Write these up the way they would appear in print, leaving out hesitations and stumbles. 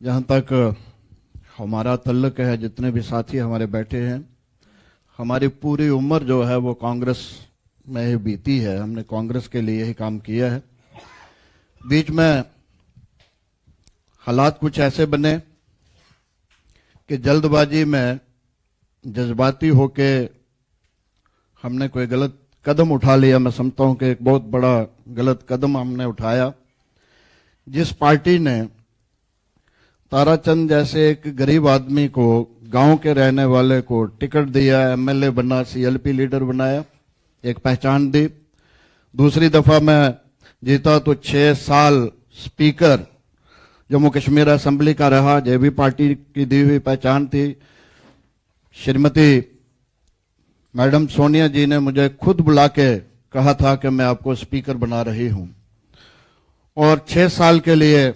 जहाँ तक हमारा तल्लुक है, जितने भी साथी हमारे बैठे हैं, हमारी पूरी उम्र जो है वो कांग्रेस में ही बीती है। हमने कांग्रेस के लिए ही काम किया है। बीच में हालात कुछ ऐसे बने कि जल्दबाजी में जज्बाती होके हमने कोई गलत कदम उठा लिया। मैं समझता हूं कि एक बहुत बड़ा गलत कदम हमने उठाया। जिस पार्टी ने ताराचंद जैसे एक गरीब आदमी को, गांव के रहने वाले को टिकट दिया, एमएलए बना, सीएलपी लीडर बनाया, एक पहचान दी। दूसरी दफा मैं जीता तो 6 साल स्पीकर जम्मू कश्मीर असेंबली का रहा। ये भी पार्टी की दी हुई पहचान थी। श्रीमती मैडम सोनिया जी ने मुझे खुद बुला के कहा था कि मैं आपको स्पीकर बना रही हूं, और 6 साल के लिए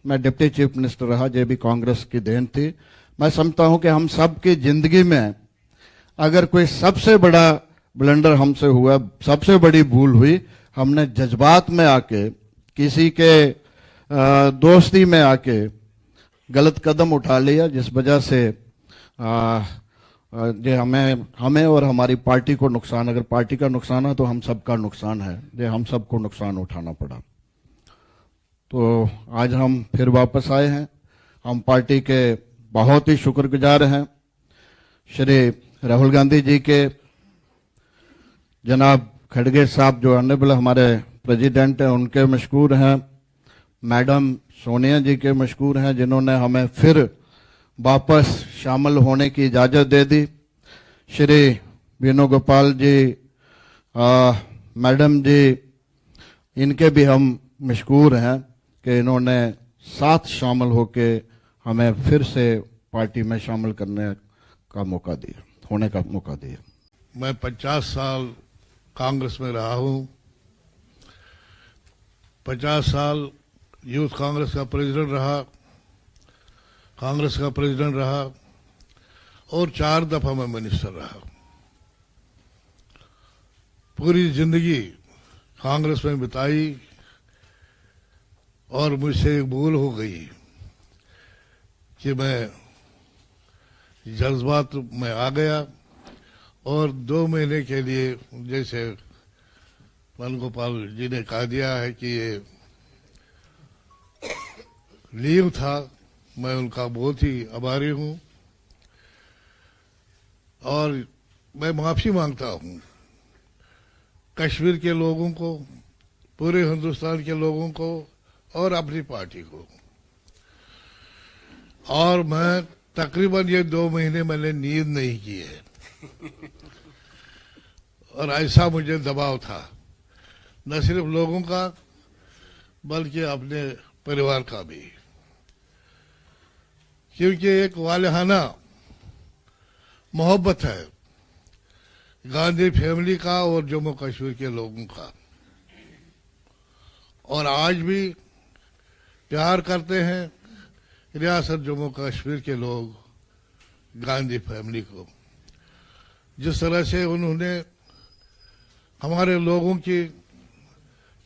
मैं डिप्टी चीफ मिनिस्टर रहा। ये भी कांग्रेस की देन थी। मैं समझता हूं कि हम सब की जिंदगी में अगर कोई सबसे बड़ा ब्लंडर हमसे हुआ, सबसे बड़ी भूल हुई, हमने जज्बात में आके, किसी के दोस्ती में आके गलत कदम उठा लिया, जिस वजह से ये हमें और हमारी पार्टी को नुकसान, अगर पार्टी का नुकसान है तो हम सबका नुकसान है, ये हम सबको नुकसान उठाना पड़ा। तो आज हम फिर वापस आए हैं। हम पार्टी के बहुत ही शुक्रगुजार हैं। श्री राहुल गांधी जी के, जनाब खड़गे साहब जो ऑनरेबल हमारे प्रेसिडेंट हैं, उनके मशकूर हैं। मैडम सोनिया जी के मशकूर हैं, जिन्होंने हमें फिर वापस शामिल होने की इजाज़त दे दी। श्री वेणुगोपाल जी, मैडम जी, इनके भी हम मशकूर हैं कि इन्होंने साथ शामिल होके हमें फिर से पार्टी में शामिल करने का मौका दिया, होने का मौका दिया। मैं 50 साल कांग्रेस में रहा हूं। 50 साल यूथ कांग्रेस का प्रेसिडेंट रहा, कांग्रेस का प्रेसिडेंट रहा, और 4 दफा मैं मिनिस्टर रहा। पूरी जिंदगी कांग्रेस में बिताई, और मुझसे एक भूल हो गई कि मैं जज्बात में आ गया, और 2 महीने के लिए, जैसे वेणुगोपाल जी ने कहा दिया है कि ये लीव था, मैं उनका बहुत ही आभारी हूं, और मैं माफी मांगता हूं कश्मीर के लोगों को, पूरे हिंदुस्तान के लोगों को, और अपनी पार्टी को। और मैं तकरीबन ये 2 महीने मैंने नींद नहीं की है, और ऐसा मुझे दबाव था, न सिर्फ लोगों का बल्कि अपने परिवार का भी, क्योंकि एक वालिहाना मोहब्बत है गांधी फैमिली का और जम्मू कश्मीर के लोगों का, और आज भी प्यार करते हैं रियासत जम्मू कश्मीर के लोग गांधी फैमिली को। जिस तरह से उन्होंने हमारे लोगों के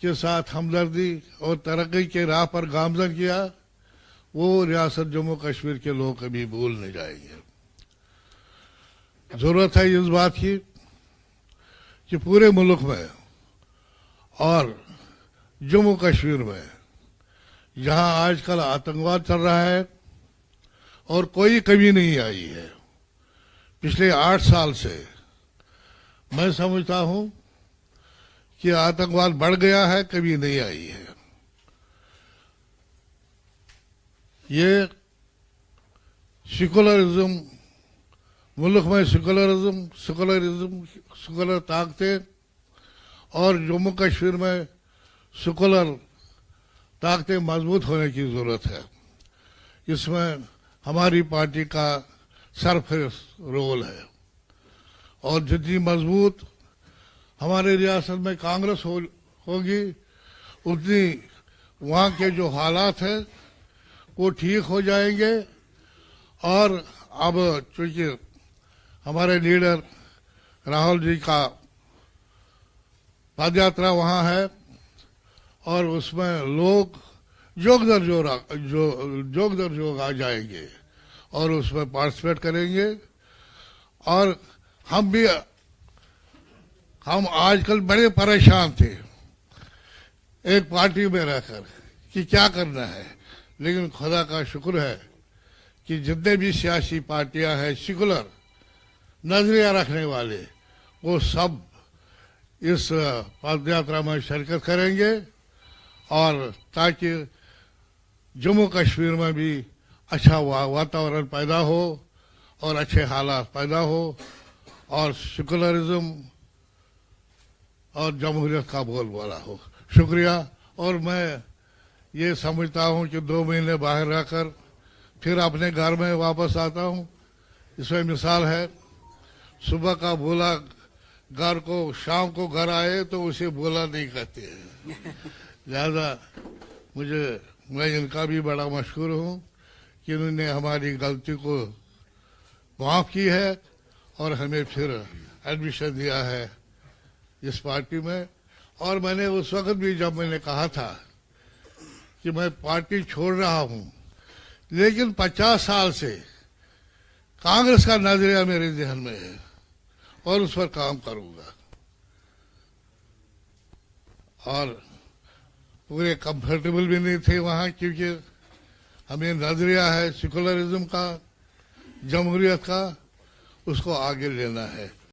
साथ हमदर्दी और तरक्की के राह पर गामजन किया, वो रियासत जम्मू कश्मीर के लोग कभी भूल नहीं जाएंगे। जरूरत है इस बात की कि पूरे मुल्क में और जम्मू कश्मीर में, जहां आजकल आतंकवाद चल रहा है और कोई कमी नहीं आई है पिछले 8 साल से, मैं समझता हूं कि आतंकवाद बढ़ गया है, कभी नहीं आई है। ये सेकुलरिज्म, मुल्क में सेकुलर ताकतें, और जम्मू कश्मीर में सेकुलर ताकतें मजबूत होने की जरूरत है। इसमें हमारी पार्टी का सरफेस रोल है, और जितनी मजबूत हमारे रियासत में कांग्रेस होगी, उतनी वहाँ के जो हालात हैं वो ठीक हो जाएंगे। और अब चूंकि हमारे लीडर राहुल जी का पदयात्रा वहाँ है, और उसमें लोग जोग दर जोग आ जाएंगे और उसमें पार्टिसिपेट करेंगे। और हम आजकल बड़े परेशान थे एक पार्टी में रहकर कि क्या करना है, लेकिन खुदा का शुक्र है कि जितने भी सियासी पार्टियां हैं सेकुलर नजरिया रखने वाले, वो सब इस पद यात्रा में शिरकत करेंगे और ताकि जम्मू कश्मीर में भी अच्छा वातावरण पैदा हो और अच्छे हालात पैदा हो और सेकुलरिज्म और जमहूरियत का बोलबाला हो। शुक्रिया। और मैं ये समझता हूँ कि 2 महीने बाहर रहकर फिर अपने घर में वापस आता हूँ। इसमें मिसाल है, सुबह का बोला घर को, शाम को घर आए तो उसे बोला नहीं कहते हैं। लिहाजा मैं इनका भी बड़ा मशहूर हूँ कि उन्होंने हमारी गलती को माफ की है और हमें फिर एडमिशन दिया है इस पार्टी में। और मैंने उस वक्त भी, जब मैंने कहा था कि मैं पार्टी छोड़ रहा हूं, लेकिन 50 साल से कांग्रेस का नजरिया मेरे जहन में है और उस पर काम करूंगा। और पूरे कंफर्टेबल भी नहीं थे वहां, क्योंकि हमें नजरिया है सेकुलरिज्म का, जमहूरियत का, उसको आगे लेना है।